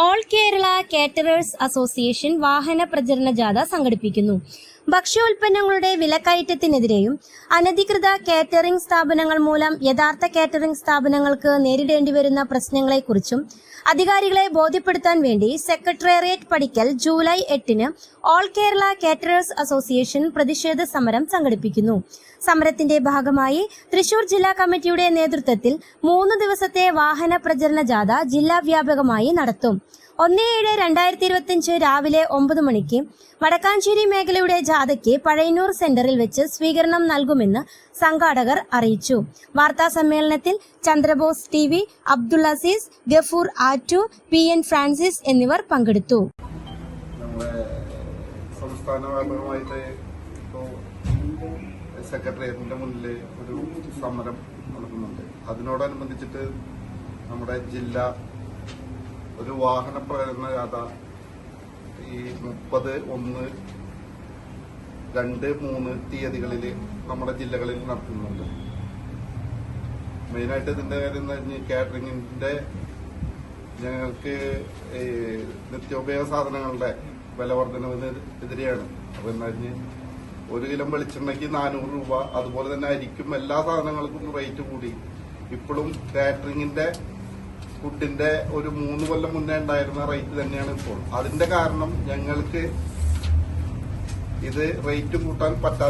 All Kerala caterers association വാഹന പ്രചരണ ജാഥ സംഘടിപ്പിക്കുന്നു. ഭക്ഷ്യോൽപ്പന്നങ്ങളുടെ വിലക്കയറ്റത്തിനെതിരെയും അനധികൃത കേറ്ററിംഗ് സ്ഥാപനങ്ങൾ മൂലം യഥാർത്ഥ കേറ്ററിംഗ് സ്ഥാപനങ്ങൾക്ക് നേരിടേണ്ടി വരുന്ന പ്രശ്നങ്ങളെക്കുറിച്ചും അധികാരികളെ ബോധ്യപ്പെടുത്താൻ വേണ്ടി സെക്രട്ടേറിയറ്റ് പടിക്കൽ July 8 all Kerala caterers association പ്രതിഷേധ സമരം സംഘടിപ്പിക്കുന്നു. സമരത്തിന്റെ ഭാഗമായി തൃശൂർ ജില്ലാ കമ്മിറ്റിയുടെ നേതൃത്വത്തിൽ 3 ദിവസത്തെ വാഹന പ്രചരണ ജാഥ ജില്ലാ വ്യാപകമായി നടത്തും. 1/7/2025 രാവിലെ 9 മണിക്ക് വടക്കാഞ്ചേരി മേഖലയുടെ ജാഥയ്ക്ക് പഴയന്നൂർ സെന്ററിൽ വെച്ച് സ്വീകരണം നൽകുമെന്ന് സംഘാടകർ അറിയിച്ചു. വാർത്താ സമ്മേളനത്തിൽ Chandrabose TV, Abdul Aziz, Gafoor Attu, PN Francis എന്നിവർ പങ്കെടുത്തു. സംസ്ഥാനവ്യാപകമായിട്ട് സെക്രട്ടേറിയറ്റിന്റെ മുന്നിൽ ഒരു സമരം നടക്കുന്നുണ്ട്. അതിനോടനുബന്ധിച്ചിട്ട് നമ്മുടെ ജില്ല ഒരു വാഹന പ്രചരണ ജാഥ ഈ 30, 1, 2, 3 തീയതികളിൽ നമ്മുടെ ജില്ലകളിൽ നടത്തുന്നുണ്ട്. മെയിനായിട്ട് ഇതിന്റെ കാര്യം എന്ന് പറഞ്ഞാൽ കാറ്ററിംഗിന്റെ ഞങ്ങൾക്ക് നിത്യോപയോഗ സാധനങ്ങളുടെ വില വർധനവിനെതിരെയാണ്. അപ്പൊ എന്താ പറഞ്ഞാൽ 1 കിലോ വെളിച്ചെണ്ണയ്ക്ക് 400 രൂപ, അതുപോലെ തന്നെ അരിക്കും എല്ലാ സാധനങ്ങൾക്കും റേറ്റ് കൂടി. ഇപ്പോഴും കാറ്ററിംഗിന്റെ ഫുഡിന്റെ ഒരു 3 കൊല്ലം മുന്നേ ഉണ്ടായിരുന്ന റേറ്റ് തന്നെയാണ് ഇപ്പോൾ. അതിന്റെ കാരണം ഞങ്ങൾക്ക് ഇത് റേറ്റ് കൂട്ടാൻ പറ്റാത്ത